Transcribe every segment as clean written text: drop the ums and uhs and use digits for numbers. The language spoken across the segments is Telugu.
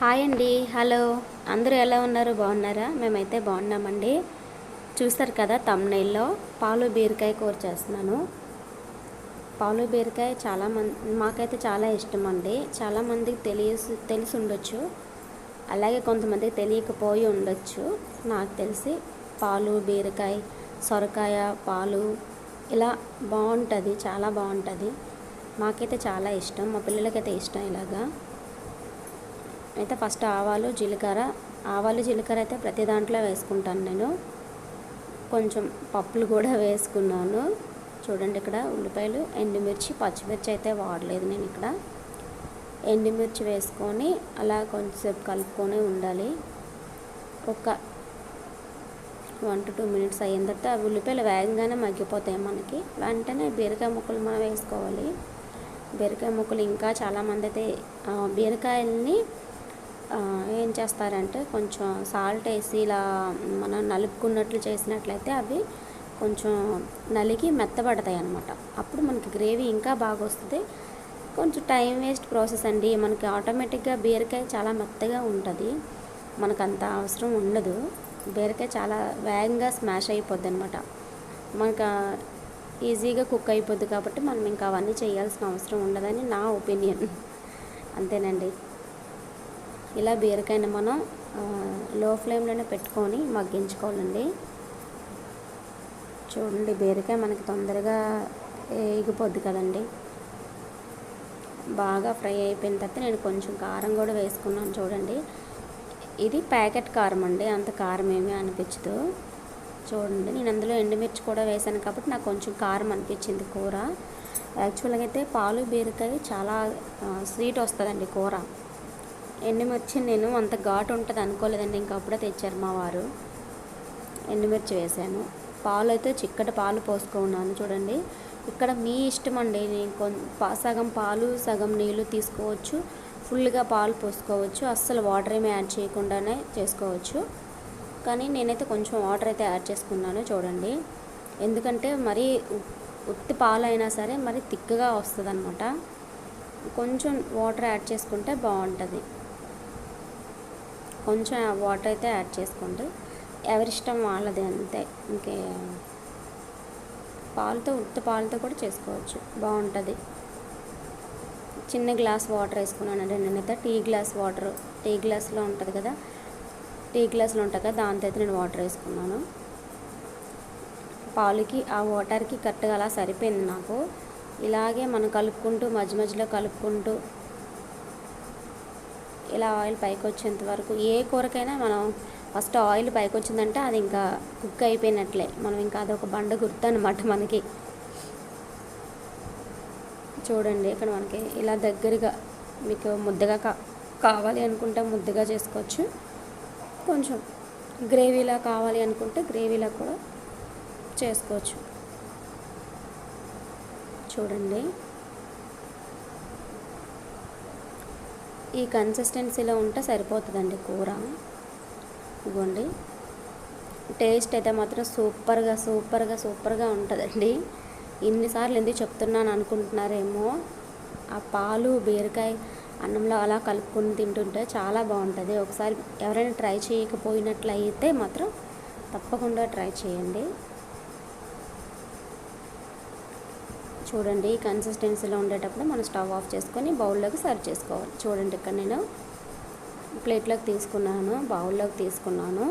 హాయ్ అండి, హలో. అందరూ ఎలా ఉన్నారు? బాగున్నారా? మేమైతే బాగున్నామండి. చూస్తారు కదా తమ్నైల్లో పాలు బీరకాయ కూర చేస్తున్నాను. పాలు బీరకాయ మాకైతే చాలా ఇష్టం అండి. చాలామందికి తెలిసి ఉండొచ్చు, అలాగే కొంతమందికి తెలియకపోయి ఉండొచ్చు. నాకు తెలిసి పాలు బీరకాయ, సొరకాయ పాలు ఇలా బాగుంటుంది, చాలా బాగుంటుంది. మాకైతే చాలా ఇష్టం, మా పిల్లలకైతే ఇష్టం. ఇలాగా అయితే ఫస్ట్ ఆవాలు జీలకర్ర అయితే ప్రతి దాంట్లో వేసుకుంటాను నేను. కొంచెం పప్పులు కూడా వేసుకున్నాను. చూడండి, ఇక్కడ ఉల్లిపాయలు, ఎండుమిర్చి, పచ్చిమిర్చి అయితే వాడలేదు నేను. ఇక్కడ ఎండుమిర్చి వేసుకొని అలా కొంచెంసేపు కలుపుకొని ఉండాలి. ఒక 1 to 2 minutes అయిన తర్వాత ఉల్లిపాయలు వేగంగానే మగ్గిపోతాయి మనకి. వెంటనే బీరకాయ ముక్కలు మనం వేసుకోవాలి. బీరకాయ ముక్కలు ఇంకా చాలామంది అయితే బీరకాయల్ని ఏం చేస్తారంటే కొంచెం సాల్ట్ వేసి ఇలా మనం నలుపుకున్నట్లు చేసినట్లయితే అవి కొంచెం నలిగి మెత్తబడతాయి అన్నమాట. అప్పుడు మనకి గ్రేవీ ఇంకా బాగా వస్తుంది. కొంచెం టైం వేస్ట్ ప్రాసెస్ అండి. మనకి ఆటోమేటిక్గా బీరకాయ చాలా మెత్తగా ఉంటుంది, మనకు అంత అవసరం ఉండదు. బీరకాయ చాలా వేగంగా స్మాష్ అయిపోద్ది అనమాట, మనకు ఈజీగా కుక్ అయిపోద్ది. కాబట్టి మనం ఇంకా అవన్నీ చేయాల్సిన అవసరం ఉండదని నా ఒపీనియన్. అంతేనండి. ఇలా బీరకాయని మనం లో ఫ్లేమ్లోనే పెట్టుకొని మగ్గించుకోవాలండి. చూడండి, బీరకాయ మనకి తొందరగా ఎగిపోద్ది కదండి. బాగా ఫ్రై అయిపోయిన తర్వాత నేను కొంచెం కారం కూడా వేసుకున్నాను. చూడండి, ఇది ప్యాకెట్ కారం అండి, అంత కారం ఏమీ అనిపించదు. చూడండి, నేను అందులో ఎండుమిర్చి కూడా వేసాను కాబట్టి నాకు కొంచెం కారం అనిపించింది కూర. యాక్చువల్గా అయితే పాలు బీరకాయ చాలా స్వీట్ వస్తుందండి కూర. ఎండుమిర్చి నేను అంత ఘాటు ఉంటుంది అనుకోలేదండి, ఇంకా అప్పుడే తెచ్చారు మా వారు. ఎండుమిర్చి వేసాను. పాలు అయితే చిక్కటి పాలు పోసుకున్నాను. చూడండి, ఇక్కడ మీ ఇష్టం అండి. నేను సగం పాలు సగం నీళ్ళు తీసుకోవచ్చు, ఫుల్గా పాలు పోసుకోవచ్చు, అస్సలు వాటర్ ఏమీ యాడ్ చేయకుండానే చేసుకోవచ్చు. కానీ నేనైతే కొంచెం వాటర్ అయితే యాడ్ చేసుకున్నాను. చూడండి, ఎందుకంటే మరీ ఉత్తి పాలు అయినా సరే మరి తిక్కగా వస్తుంది అనమాట. కొంచెం వాటర్ యాడ్ చేసుకుంటే బాగుంటుంది. కొంచెం వాటర్ అయితే యాడ్ చేసుకోండి, ఎవరిష్టం వాళ్ళది, అంతే. ఇంకే ఉత్తి పాలతో కూడా చేసుకోవచ్చు, బాగుంటుంది. చిన్న గ్లాస్ వాటర్ వేసుకున్నానండి నేనైతే. టీ గ్లాస్లో ఉంటుంది కదా, దాంతో అయితే నేను వాటర్ వేసుకున్నాను. పాలుకి ఆ వాటర్కి కరెక్ట్గా అలా సరిపోయింది నాకు. ఇలాగే మనం కలుపుకుంటూ మధ్య మధ్యలో కలుపుకుంటూ ఇలా ఆయిల్ పైకి వచ్చేంత వరకు, ఏ కూరకైనా మనం ఫస్ట్ ఆయిల్ పైకి వచ్చిందంటే అది ఇంకా కుక్ అయిపోయినట్లే. మనం ఇంకా అదొక బండ గుర్తు అనమాట మనకి. చూడండి, ఇక్కడ మనకి ఇలా దగ్గరగా మీకు ముద్దగా కావాలి అనుకుంటే ముద్దగా చేసుకోవచ్చు, కొంచెం గ్రేవీలా కావాలి అనుకుంటే గ్రేవీలా కూడా చేసుకోవచ్చు. చూడండి, ఈ కన్సిస్టెన్సీలో ఉంటే సరిపోతుందండి కూర. ఇవ్వండి, టేస్ట్ అయితే మాత్రం సూపర్గా ఉంటుందండి. ఇన్నిసార్లు ఎందుకు చెప్తున్నాను అనుకుంటున్నారేమో. ఆ పాలు బీరకాయ అన్నంలో అలా కలుపుకొని తింటుంటే చాలా బాగుంటుంది. ఒకసారి ఎవరైనా ట్రై చేయకపోయినట్లయితే మాత్రం తప్పకుండా ట్రై చేయండి. చూడండి, కన్సిస్టెన్సీలో ఉండేటప్పుడు మనం స్టవ్ ఆఫ్ చేసుకొని బౌల్లోకి సర్వ్ చేసుకోవాలి. చూడండి, ఇక్కడ నేను ప్లేట్లోకి తీసుకున్నాను, బౌల్లోకి తీసుకున్నాను.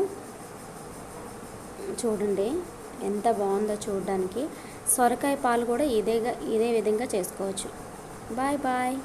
చూడండి ఎంత బాగుందో చూడడానికి. సొరకాయ పాలు కూడా ఇదే విధంగా చేసుకోవచ్చు. బాయ్.